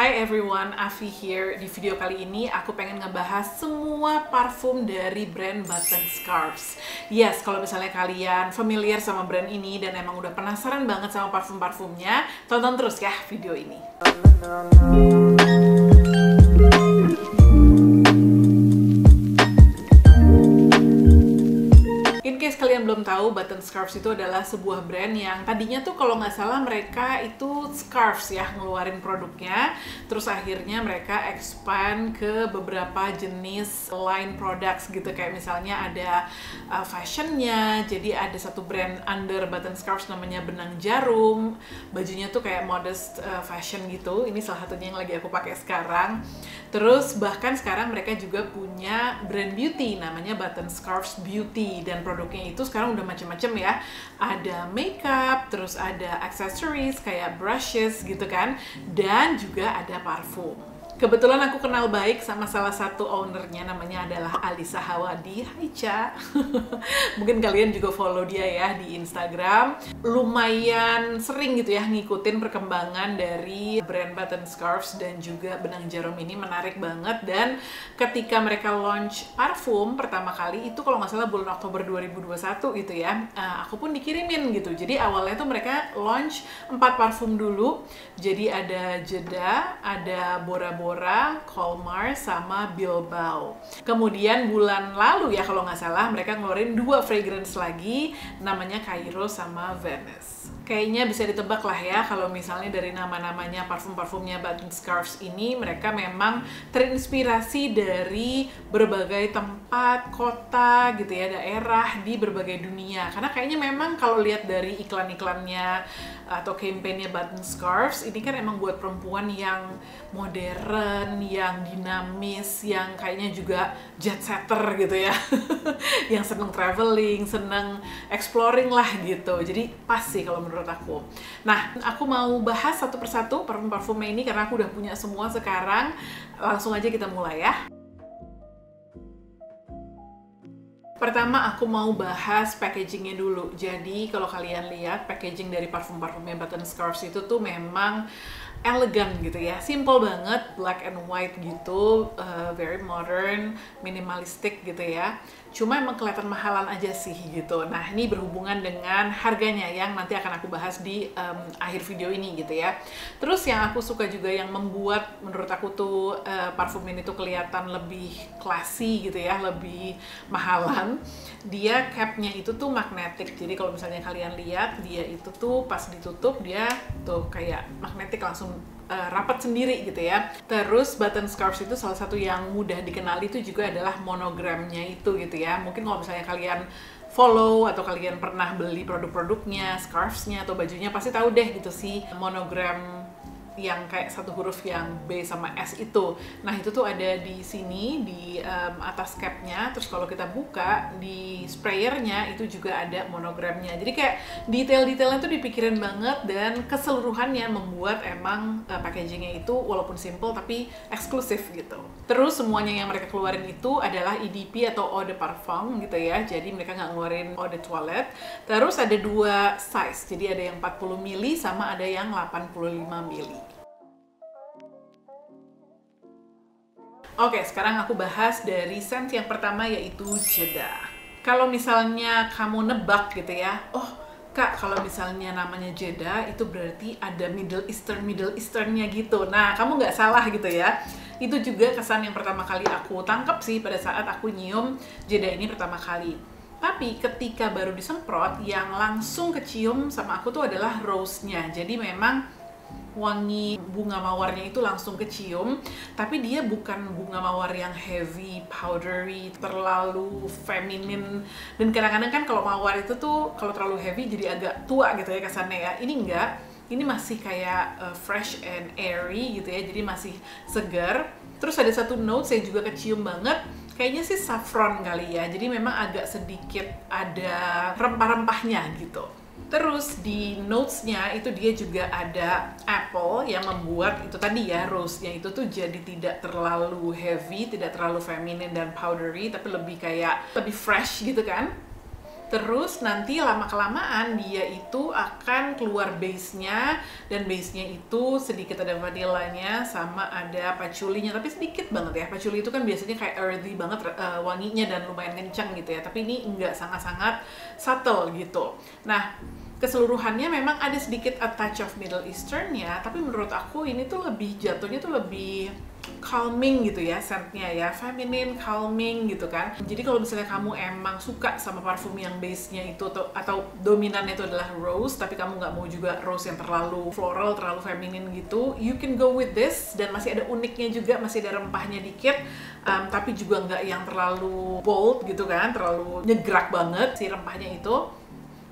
Hi everyone, Avi here. Di video kali ini aku pengen ngebahas semua parfum dari brand Button Scarves. Yes, kalau misalnya kalian familiar sama brand ini dan emang udah penasaran banget sama parfum-parfumnya, tonton terus ya video ini. In case kalian belum tahu, Button Scarves itu adalah sebuah brand yang tadinya tuh kalau nggak salah mereka itu scarves ya, ngeluarin produknya. Terus akhirnya mereka expand ke beberapa jenis line products gitu. Kayak misalnya ada fashionnya, jadi ada satu brand under Button Scarves namanya Benang Jarum. Bajunya tuh kayak modest fashion gitu. Ini salah satunya yang lagi aku pakai sekarang. Terus bahkan sekarang mereka juga punya brand beauty namanya Button Scarves Beauty, dan produknya itu sekarang udah macam-macam ya. Ada makeup, terus ada accessories kayak brushes gitu kan, dan juga ada parfum. Kebetulan aku kenal baik sama salah satu ownernya, namanya adalah Alisa Hawadi. Hai Ca. Mungkin kalian juga follow dia ya di Instagram. Lumayan sering gitu ya ngikutin perkembangan dari brand Button Scarves dan juga Benang Jarum ini, menarik banget. Dan ketika mereka launch parfum pertama kali itu kalau nggak salah bulan Oktober 2021 gitu ya, aku pun dikirimin gitu. Jadi awalnya tuh mereka launch 4 parfum dulu. Jadi ada Jeddah, ada Bora Bora, Colmar, sama Bilbao. Kemudian bulan lalu ya kalau nggak salah mereka ngeluarin 2 fragrance lagi, namanya Cairo sama Venice. Kayaknya bisa ditebak lah ya kalau misalnya dari nama-namanya parfum-parfumnya Button Scarves ini, mereka memang terinspirasi dari berbagai tempat, kota gitu ya, daerah di berbagai dunia. Karena kayaknya memang kalau lihat dari iklan-iklannya atau campaign-nya Button Scarves, ini kan emang buat perempuan yang modern, yang dinamis, yang kayaknya juga jet setter gitu ya. Yang seneng traveling, seneng exploring lah gitu. Jadi pas sih kalau menurut aku. Nah, aku mau bahas satu persatu parfum-parfumnya ini karena aku udah punya semua sekarang. Langsung aja kita mulai ya. Pertama aku mau bahas packagingnya dulu. Jadi kalau kalian lihat packaging dari parfum-parfumnya Button Scarves itu tuh memang elegan gitu ya, simple banget, black and white gitu, very modern, minimalistic gitu ya. Cuma emang kelihatan mahalan aja sih gitu. Nah ini berhubungan dengan harganya yang nanti akan aku bahas di akhir video ini gitu ya. Terus yang aku suka juga yang membuat menurut aku tuh parfum ini tuh kelihatan lebih classy gitu ya, lebih mahalan. Dia capnya itu tuh magnetic. Jadi kalau misalnya kalian lihat dia itu tuh pas ditutup dia tuh kayak magnetic, langsung rapat sendiri gitu ya. Terus Button Scarves itu salah satu yang mudah dikenali itu juga adalah monogramnya itu gitu ya. Mungkin kalau misalnya kalian follow atau kalian pernah beli produk-produknya, scarves-nya atau bajunya, pasti tahu deh gitu sih monogram yang kayak satu huruf yang B sama S itu. Nah itu tuh ada di sini di atas capnya. Terus kalau kita buka di sprayernya itu juga ada monogramnya. Jadi kayak detail-detailnya tuh dipikirin banget, dan keseluruhannya membuat emang packagingnya itu walaupun simple tapi eksklusif gitu. Terus semuanya yang mereka keluarin itu adalah EDP atau eau de parfum gitu ya. Jadi mereka nggak ngeluarin eau de toilette. Terus ada 2 size. Jadi ada yang 40 ml sama ada yang 85 ml. Oke, sekarang aku bahas dari scent yang pertama, yaitu Jeddah. Kalau misalnya kamu nebak gitu ya, oh Kak, kalau misalnya namanya Jeddah itu berarti ada Middle Eastern-nya gitu. Nah, kamu nggak salah gitu ya. Itu juga kesan yang pertama kali aku tangkap sih pada saat aku nyium Jeddah ini pertama kali. Tapi ketika baru disemprot, yang langsung kecium sama aku tuh adalah rose-nya. Jadi memang wangi bunga mawarnya itu langsung kecium, tapi dia bukan bunga mawar yang heavy, powdery, terlalu feminin. Dan kadang-kadang kan kalau mawar itu tuh kalau terlalu heavy jadi agak tua gitu ya kesannya ya. Ini enggak, ini masih kayak fresh and airy gitu ya, jadi masih segar. Terus ada satu notes yang juga kecium banget, kayaknya sih saffron kali ya, jadi memang agak sedikit ada rempah-rempahnya gitu. Terus di notes-nya itu dia juga ada apple yang membuat itu tadi ya, rose-nya itu tuh jadi tidak terlalu heavy, tidak terlalu feminin dan powdery, tapi lebih kayak lebih fresh gitu kan. Terus nanti lama-kelamaan dia itu akan keluar base-nya, dan base-nya itu sedikit ada vanillanya sama ada patchoulinya, tapi sedikit banget ya. Patchouli itu kan biasanya kayak earthy banget wanginya dan lumayan kencang gitu ya, tapi ini enggak, sangat-sangat subtle gitu. Nah, keseluruhannya memang ada sedikit a touch of Middle Eastern ya, tapi menurut aku ini tuh lebih jatuhnya tuh lebih calming gitu ya, scentnya ya, feminine, calming gitu kan. Jadi kalau misalnya kamu emang suka sama parfum yang base-nya itu atau dominannya itu adalah rose, tapi kamu nggak mau juga rose yang terlalu floral, terlalu feminine gitu, you can go with this. Dan masih ada uniknya juga, masih ada rempahnya dikit, tapi juga nggak yang terlalu bold gitu kan, terlalu nyegrak banget si rempahnya itu.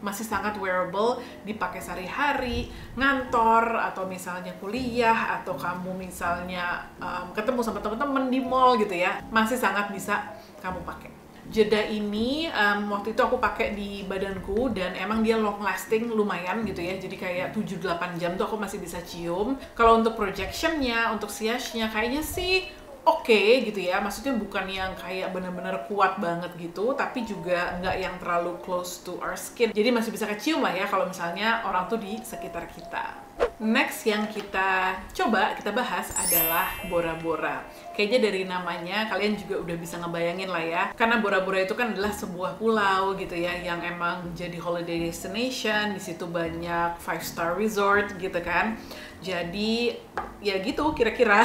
Masih sangat wearable, dipakai sehari-hari, ngantor, atau misalnya kuliah, atau kamu misalnya ketemu sama teman-teman di mall gitu ya, masih sangat bisa kamu pakai. Jeda ini waktu itu aku pakai di badanku, dan emang dia long lasting lumayan gitu ya, jadi kayak 7-8 jam tuh aku masih bisa cium. Kalau untuk projectionnya, untuk siasnya kayaknya sih oke gitu ya, maksudnya bukan yang kayak bener-bener kuat banget gitu, tapi juga nggak yang terlalu close to our skin, jadi masih bisa kecium lah ya kalau misalnya orang tuh di sekitar kita. Next yang kita coba, kita bahas adalah Bora Bora. Kayaknya dari namanya kalian juga udah bisa ngebayangin lah ya, karena Bora Bora itu kan adalah sebuah pulau gitu ya, yang emang jadi holiday destination. Di situ banyak 5-star resort gitu kan. Jadi ya gitu kira-kira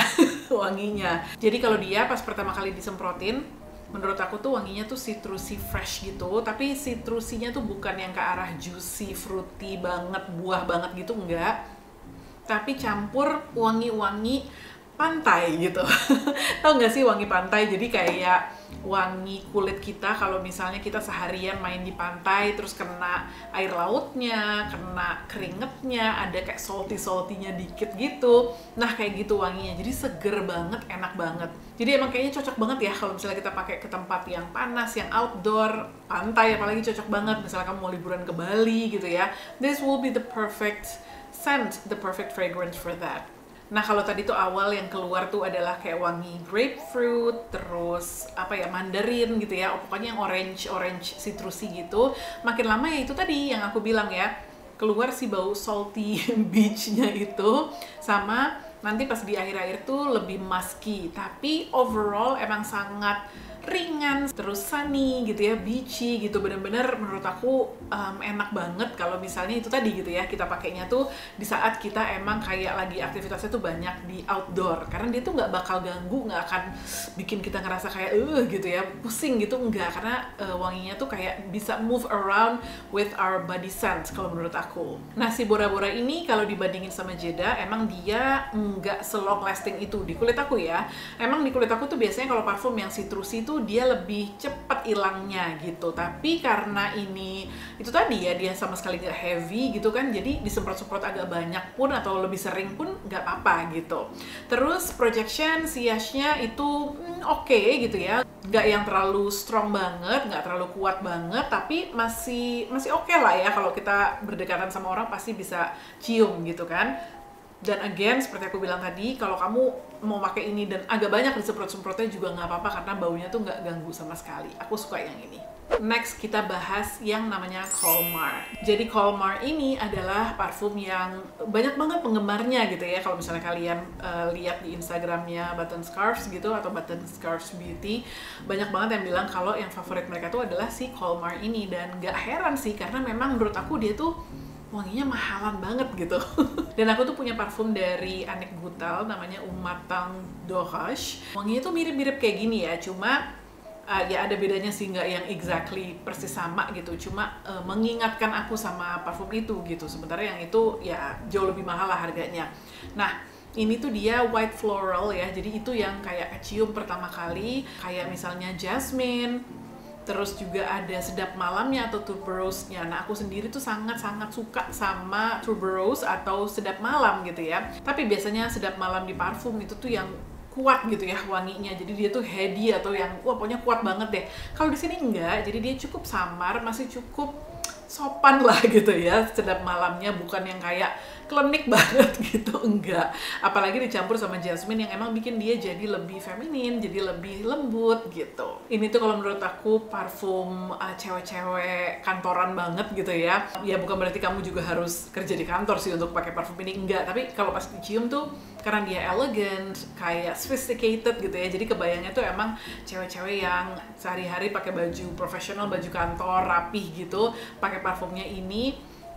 wanginya. Jadi kalau dia pas pertama kali disemprotin, menurut aku tuh wanginya tuh citrusy fresh gitu, tapi citrusinya tuh bukan yang ke arah juicy, fruity banget, buah banget gitu, enggak. Tapi campur wangi-wangi pantai gitu. Tau nggak sih wangi pantai? Jadi kayak wangi kulit kita kalau misalnya kita seharian main di pantai, terus kena air lautnya, kena keringetnya, ada kayak salty-salty-nya dikit gitu. Nah kayak gitu wanginya, jadi seger banget, enak banget. Jadi emang kayaknya cocok banget ya kalau misalnya kita pakai ke tempat yang panas, yang outdoor, pantai apalagi cocok banget. Misalnya kamu mau liburan ke Bali gitu ya, this will be the perfect scent, the perfect fragrance for that. Nah kalau tadi tuh awal yang keluar tuh adalah kayak wangi grapefruit, terus apa ya, mandarin gitu ya, pokoknya yang orange citrusy gitu. Makin lama ya itu tadi yang aku bilang ya, keluar si bau salty beach-nya itu, sama nanti pas di akhir-akhir tuh lebih musky. Tapi overall emang sangat ringan, terus sunny gitu ya, beachy gitu, bener-bener menurut aku enak banget kalau misalnya itu tadi gitu ya, kita pakainya tuh di saat kita emang kayak lagi aktivitasnya tuh banyak di outdoor, karena dia tuh nggak bakal ganggu, nggak akan bikin kita ngerasa kayak gitu ya, pusing gitu, enggak, karena wanginya tuh kayak bisa move around with our body scent kalau menurut aku. Nah si Bora Bora ini kalau dibandingin sama Jeda, emang dia nggak se-long lasting itu di kulit aku ya. Emang di kulit aku tuh biasanya kalau parfum yang citrusy itu dia lebih cepat hilangnya gitu, tapi karena ini itu tadi ya, dia sama sekali gak heavy gitu kan, jadi disemprot-semprot agak banyak pun atau lebih sering pun gak apa-apa gitu. Terus projection siasnya itu oke gitu ya, gak yang terlalu strong banget, gak terlalu kuat banget, tapi masih oke lah ya, kalau kita berdekatan sama orang pasti bisa cium gitu kan. Dan again, seperti aku bilang tadi, kalau kamu mau pakai ini dan agak banyak disemprot-semprotnya juga nggak apa-apa, karena baunya tuh nggak ganggu sama sekali. Aku suka yang ini. Next, kita bahas yang namanya Colmar. Jadi Colmar ini adalah parfum yang banyak banget penggemarnya gitu ya. Kalau misalnya kalian lihat di Instagramnya Button Scarves gitu, atau Button Scarves Beauty, banyak banget yang bilang kalau yang favorit mereka tuh adalah si Colmar ini. Dan nggak heran sih, karena memang menurut aku dia tuh wanginya mahalan banget gitu. Dan aku tuh punya parfum dari Annick Goutal namanya Umatang Dohash. Wanginya tuh mirip-mirip kayak gini ya, cuma ya ada bedanya sih, nggak yang exactly persis sama gitu, cuma mengingatkan aku sama parfum itu gitu. Sementara yang itu ya jauh lebih mahal lah harganya. Nah ini tuh dia white floral ya, jadi itu yang kayak cium pertama kali, kayak misalnya jasmine. Terus juga ada sedap malamnya atau tuberose-nya. Nah aku sendiri tuh sangat-sangat suka sama tuberose atau sedap malam gitu ya. Tapi biasanya sedap malam di parfum itu tuh yang kuat gitu ya wanginya. Jadi dia tuh heady atau yang wah pokoknya kuat banget deh. Kalau di sini enggak, jadi dia cukup samar, masih cukup sopan lah gitu ya. Sedap malamnya bukan yang kayak klinik banget gitu, enggak. Apalagi dicampur sama jasmine yang emang bikin dia jadi lebih feminin, jadi lebih lembut gitu. Ini tuh kalau menurut aku parfum cewek-cewek kantoran banget gitu ya. Ya bukan berarti kamu juga harus kerja di kantor sih untuk pakai parfum ini, enggak. Tapi kalau pas dicium tuh karena dia elegant, kayak sophisticated gitu ya. Jadi kebayangnya tuh emang cewek-cewek yang sehari-hari pakai baju profesional, baju kantor, rapih gitu, pakai parfumnya ini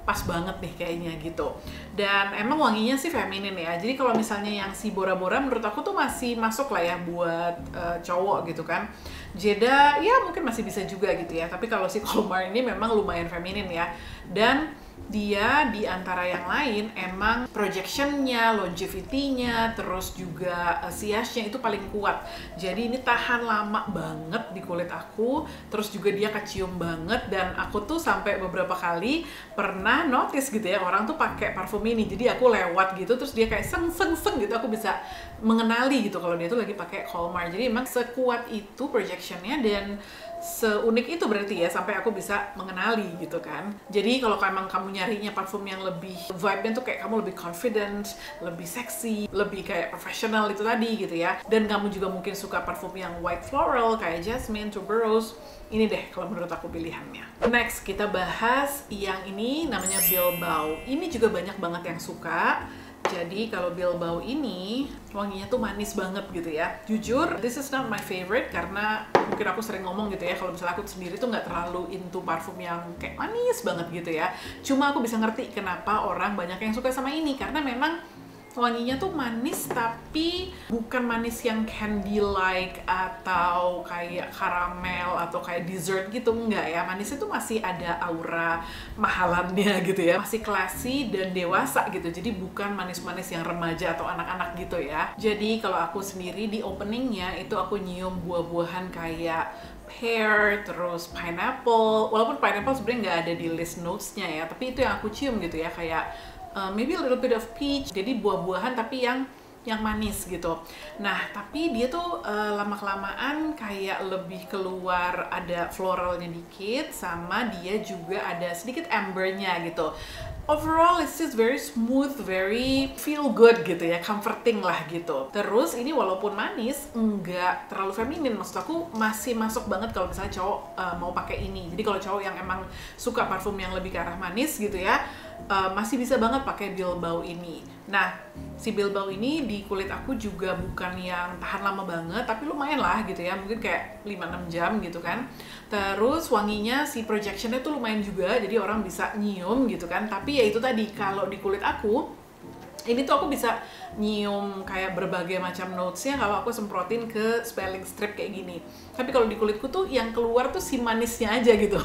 pas banget nih kayaknya gitu. Dan emang wanginya sih feminin ya. Jadi kalau misalnya yang si Bora Bora menurut aku tuh masih masuk lah ya buat cowok gitu kan. Jeda ya mungkin masih bisa juga gitu ya. Tapi kalau si Colmar ini memang lumayan feminin ya. Dan dia di antara yang lain emang projectionnya, longevity-nya, terus juga siasnya itu paling kuat. Jadi ini tahan lama banget di kulit aku, terus juga dia kecium banget, dan aku tuh sampai beberapa kali pernah notice gitu ya, orang tuh pakai parfum ini. Jadi aku lewat gitu, terus dia kayak seng gitu, aku bisa mengenali gitu kalau dia tuh lagi pakai Colmar. Jadi emang sekuat itu projectionnya dan seunik itu berarti ya sampai aku bisa mengenali gitu kan. Jadi kalau emang kamu nyarinya parfum yang lebih vibe-nya tuh kayak kamu lebih confident, lebih seksi, lebih kayak profesional itu tadi gitu ya. Dan kamu juga mungkin suka parfum yang white floral kayak jasmine, tuberose. Ini deh kalau menurut aku pilihannya. Next kita bahas yang ini namanya Bilbao. Ini juga banyak banget yang suka. Jadi kalau Bilbao ini wanginya tuh manis banget gitu ya. Jujur, this is not my favorite karena mungkin aku sering ngomong gitu ya, kalau misalnya aku sendiri tuh nggak terlalu into parfum yang kayak manis banget gitu ya. Cuma aku bisa ngerti kenapa orang banyak yang suka sama ini, karena memang wanginya tuh manis tapi bukan manis yang candy-like atau kayak karamel atau kayak dessert gitu, enggak ya. Manisnya tuh masih ada aura mahalannya gitu ya, masih classy dan dewasa gitu. Jadi bukan manis-manis yang remaja atau anak-anak gitu ya. Jadi kalau aku sendiri di openingnya itu aku nyium buah-buahan kayak pear, terus pineapple. Walaupun pineapple sebenarnya nggak ada di list notes-nya ya, tapi itu yang aku cium gitu ya, kayak maybe a little bit of peach. Jadi buah-buahan tapi yang manis gitu. Nah, tapi dia tuh lama-kelamaan kayak lebih keluar ada floralnya dikit, sama dia juga ada sedikit ambernya gitu. Overall, it's just very smooth, very feel good gitu ya, comforting lah gitu. Terus ini walaupun manis, nggak terlalu feminin. Maksud aku masih masuk banget kalau misalnya cowok mau pakai ini. Jadi kalau cowok yang emang suka parfum yang lebih ke arah manis gitu ya, masih bisa banget pakai Bilbao ini. Nah, si Bilbao ini di kulit aku juga bukan yang tahan lama banget, tapi lumayan lah gitu ya, mungkin kayak 5-6 jam gitu kan. Terus wanginya si projectionnya tuh lumayan juga, jadi orang bisa nyium gitu kan. Tapi ya itu tadi, kalau di kulit aku ini tuh aku bisa nyium kayak berbagai macam notesnya kalau aku semprotin ke spelling strip kayak gini. Tapi kalau di kulitku tuh yang keluar tuh si manisnya aja gitu.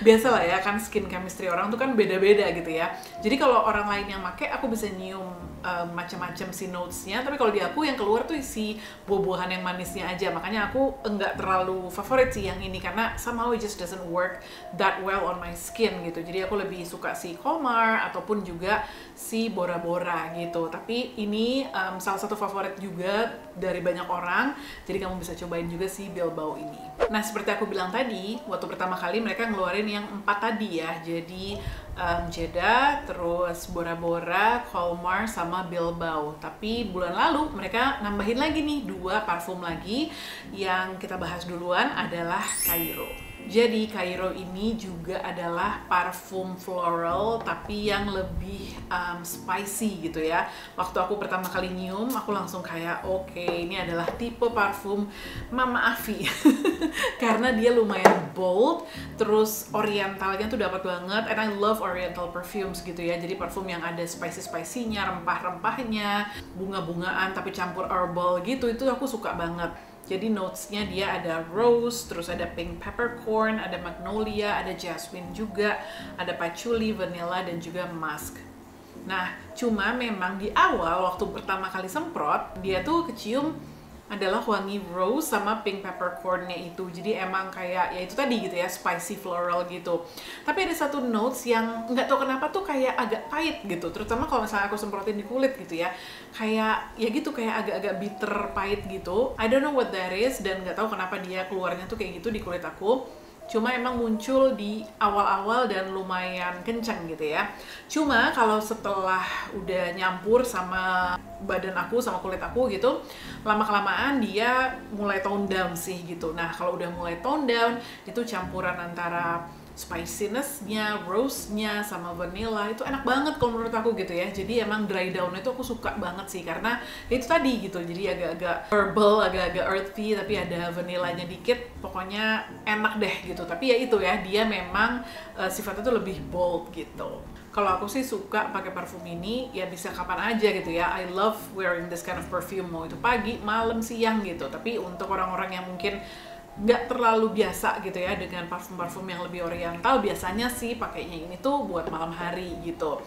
Biasalah ya, kan skin chemistry orang tuh kan beda-beda gitu ya. Jadi kalau orang lain yang make, aku bisa nyium macam-macam si notesnya. Tapi kalau di aku yang keluar tuh si buah-buahan yang manisnya aja. Makanya aku enggak terlalu favorit sih yang ini, karena somehow it just doesn't work that well on my skin gitu. Jadi aku lebih suka si Colmar ataupun juga si Bora Bora gitu. Tapi ini salah satu favorit juga dari banyak orang, jadi kamu bisa cobain juga si Bilbao ini. Nah, seperti aku bilang tadi, waktu pertama kali mereka ngeluarin yang 4 tadi ya, jadi Jeda, terus Bora Bora, Colmar, sama Bilbao. Tapi bulan lalu mereka nambahin lagi nih 2 parfum lagi. Yang kita bahas duluan adalah Cairo. Jadi Cairo ini juga adalah parfum floral tapi yang lebih spicy gitu ya. Waktu aku pertama kali nyium, aku langsung kayak oke, ini adalah tipe parfum Mama Afi. Karena dia lumayan bold, terus orientalnya tuh dapat banget. And I love oriental perfumes gitu ya. Jadi parfum yang ada spicy-spicy-nya, rempah-rempahnya, bunga-bungaan tapi campur herbal gitu, itu aku suka banget. Jadi notesnya dia ada rose, terus ada pink peppercorn, ada magnolia, ada jasmine juga, ada patchouli, vanilla, dan juga musk. Nah, cuma memang di awal waktu pertama kali semprot, dia tuh kecium adalah wangi rose sama pink peppercorn-nya itu. Jadi emang kayak ya itu tadi gitu ya, spicy floral gitu. Tapi ada satu notes yang nggak tahu kenapa tuh kayak agak pahit gitu. Terutama kalau misalnya aku semprotin di kulit gitu ya. Kayak ya gitu, kayak agak-agak bitter pahit gitu. I don't know what that is, dan nggak tahu kenapa dia keluarnya tuh kayak gitu di kulit aku. Cuma emang muncul di awal-awal dan lumayan kenceng gitu ya. Cuma kalau setelah udah nyampur sama badan aku, sama kulit aku gitu, lama-kelamaan dia mulai tone down sih gitu. Nah, kalau udah mulai tone down, itu campuran antara spiciness-nya, rose-nya, sama vanilla itu enak banget kalau menurut aku gitu ya. Jadi emang dry down itu aku suka banget sih karena ya itu tadi gitu. Jadi agak-agak herbal, agak-agak earthy tapi ada vanillanya dikit. Pokoknya enak deh gitu. Tapi ya itu ya, dia memang sifatnya tuh lebih bold gitu. Kalau aku sih suka pakai parfum ini ya bisa kapan aja gitu ya. I love wearing this kind of perfume, mau itu pagi, malam, siang gitu. Tapi untuk orang-orang yang mungkin nggak terlalu biasa gitu ya dengan parfum-parfum yang lebih oriental, biasanya sih pakainya ini tuh buat malam hari gitu.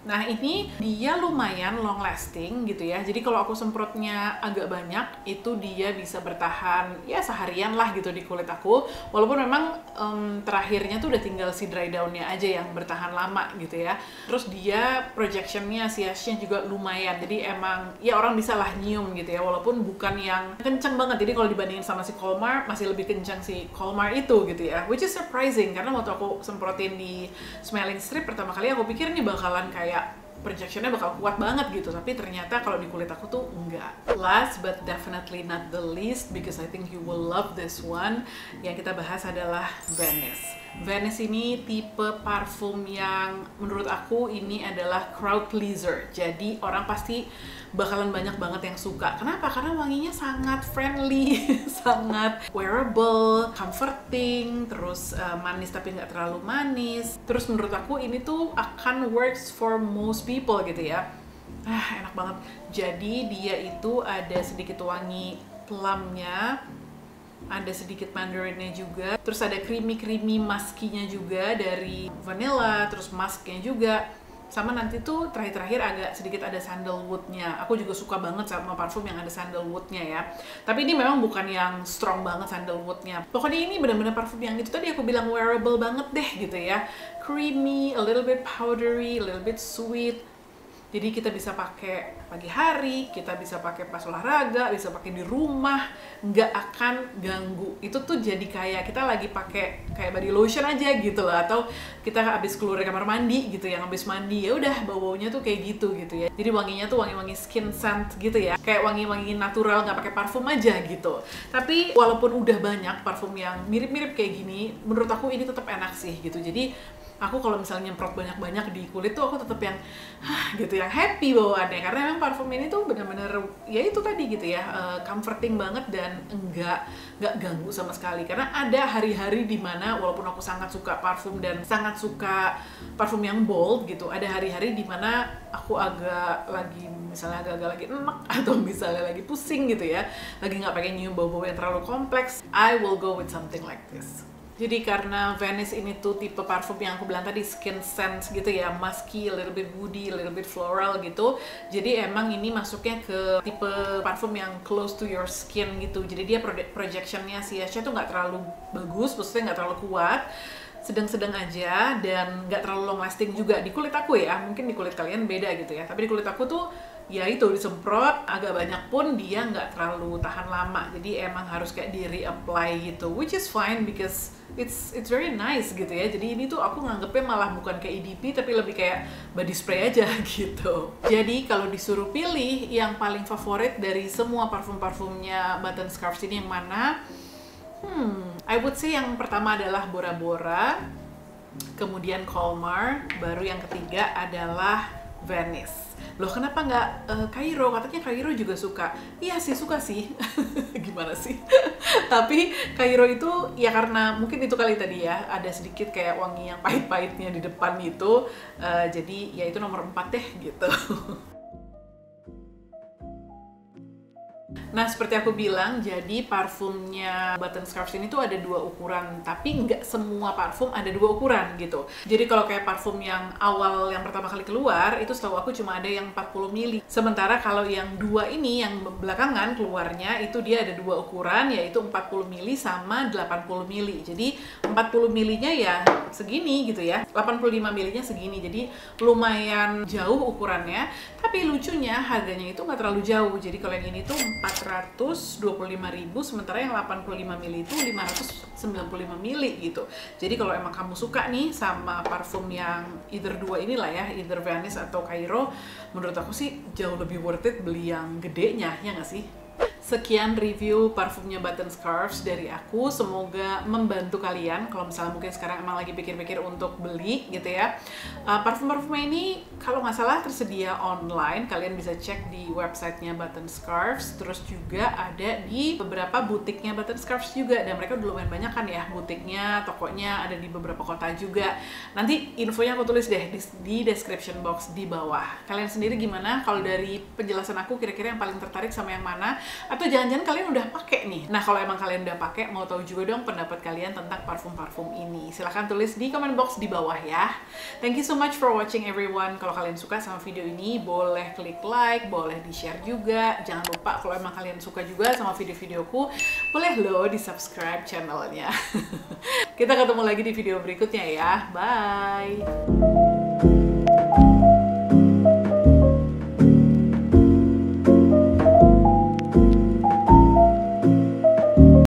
Nah, ini dia lumayan long lasting gitu ya. Jadi kalau aku semprotnya agak banyak, itu dia bisa bertahan ya seharian lah gitu di kulit aku. Walaupun memang terakhirnya tuh udah tinggal si dry down-nya aja yang bertahan lama gitu ya. Terus dia projectionnya, siasnya juga lumayan. Jadi emang ya orang bisa lah nyium gitu ya. Walaupun bukan yang kenceng banget. Jadi kalau dibandingin sama si Colmar, masih lebih kencang si Colmar itu gitu ya. Which is surprising karena waktu aku semprotin di smelling strip pertama kali, aku pikir ini bakalan kayak projectionnya bakal kuat banget gitu, tapi ternyata kalau di kulit aku tuh enggak. Last but definitely not the least, because I think you will love this one, yang kita bahas adalah Venice. Venice ini tipe parfum yang menurut aku ini adalah crowd pleaser. Jadi orang pasti bakalan banyak banget yang suka. Kenapa? Karena wanginya sangat friendly, sangat wearable, comforting, terus manis tapi nggak terlalu manis. Terus menurut aku ini tuh akan works for most people gitu ya. Enak banget. Jadi dia itu ada sedikit wangi plumnya, ada sedikit mandarinnya juga, terus ada creamy muskinya juga dari vanilla, terus musknya juga, sama nanti tuh terakhir-terakhir agak sedikit ada sandalwoodnya. Aku juga suka banget sama parfum yang ada sandalwoodnya ya, tapi ini memang bukan yang strong banget sandalwoodnya. Pokoknya ini benar-benar parfum yang itu tadi aku bilang wearable banget deh gitu ya, creamy, a little bit powdery, a little bit sweet. Jadi kita bisa pakai pagi hari, kita bisa pakai pas olahraga, bisa pakai di rumah, nggak akan ganggu. Itu tuh jadi kayak kita lagi pakai kayak body lotion aja gitu lah, atau kita habis keluar dari kamar mandi gitu, yang habis mandi ya udah bau-baunya tuh kayak gitu ya. Jadi wanginya tuh wangi-wangi skin scent gitu ya, kayak wangi-wangi natural, nggak pakai parfum aja gitu. Tapi walaupun udah banyak parfum yang mirip-mirip kayak gini, menurut aku ini tetap enak sih gitu. Jadi aku kalau misalnya nyemprot banyak-banyak di kulit tuh aku tetap yang gitu, yang happy bawaannya, karena memang parfum ini tuh bener-bener ya itu tadi gitu ya, comforting banget dan enggak ganggu sama sekali. Karena ada hari-hari dimana walaupun aku sangat suka parfum dan sangat suka parfum yang bold gitu, ada hari-hari dimana aku misalnya agak-agak lagi enak atau misalnya lagi pusing gitu ya, lagi nggak pengen nyium bau-bau yang terlalu kompleks, I will go with something like this. Jadi karena Venice ini tuh tipe parfum yang aku bilang tadi skin scent gitu ya, musky, a little bit woody, a little bit floral gitu. Jadi emang ini masuknya ke tipe parfum yang close to your skin gitu. Jadi dia projectionnya siasnya tuh nggak terlalu bagus, maksudnya nggak terlalu kuat, sedang-sedang aja, dan nggak terlalu long lasting juga di kulit aku ya. Mungkin di kulit kalian beda gitu ya, tapi di kulit aku tuh ya itu disemprot agak banyak pun dia nggak terlalu tahan lama. Jadi emang harus kayak di reapply gitu, which is fine because it's very nice gitu ya. Jadi ini tuh aku nganggepnya malah bukan kayak EDP tapi lebih kayak body spray aja gitu. Jadi kalau disuruh pilih yang paling favorit dari semua parfum-parfumnya Button Scarves ini yang mana? I would say yang pertama adalah Bora Bora, kemudian Colmar, baru yang ketiga adalah Venice. Loh, kenapa nggak Cairo? Katanya Cairo juga suka. Iya sih, suka sih. Gimana sih? Tapi Cairo itu ya karena mungkin itu kali tadi ya, ada sedikit kayak wangi yang pahit-pahitnya di depan itu. Jadi ya itu nomor 4 deh gitu. Nah, seperti aku bilang, jadi parfumnya Button Scarves ini tuh ada 2 ukuran, tapi nggak semua parfum ada 2 ukuran gitu. Jadi kalau kayak parfum yang awal yang pertama kali keluar, itu setahu aku cuma ada yang 40 ml. Sementara kalau yang 2 ini, yang belakangan keluarnya, itu dia ada 2 ukuran, yaitu 40 ml sama 80 ml. Jadi 40 ml-nya ya segini gitu ya, 85 ml-nya segini, jadi lumayan jauh ukurannya. Tapi lucunya harganya itu nggak terlalu jauh. Jadi kalau yang ini tuh 425.000, sementara yang 85 ml itu 595 ml gitu. Jadi kalau emang kamu suka nih sama parfum yang either dua inilah ya, either Venice atau Cairo, menurut aku sih jauh lebih worth it beli yang gedenya, ya nggak sih? Sekian review parfumnya Button Scarves dari aku. Semoga membantu kalian kalau misalnya mungkin sekarang emang lagi pikir-pikir untuk beli gitu ya. Parfum-parfumnya ini kalau nggak salah tersedia online. Kalian bisa cek di websitenya Button Scarves. Terus juga ada di beberapa butiknya Button Scarves juga. Dan mereka udah lumayan banyak kan ya butiknya, tokonya ada di beberapa kota juga. Nanti infonya aku tulis deh di description box di bawah. Kalian sendiri gimana? Kalau dari penjelasan aku kira-kira yang paling tertarik sama yang mana? Atau jangan-jangan kalian udah pakai nih. Nah, kalau emang kalian udah pakai, mau tahu juga dong pendapat kalian tentang parfum-parfum ini. Silahkan tulis di comment box di bawah ya. Thank you so much for watching everyone. Kalau kalian suka sama video ini, boleh klik like, boleh di-share juga. Jangan lupa kalau emang kalian suka juga sama video-videoku, boleh loh di-subscribe channelnya. Kita ketemu lagi di video berikutnya ya. Bye!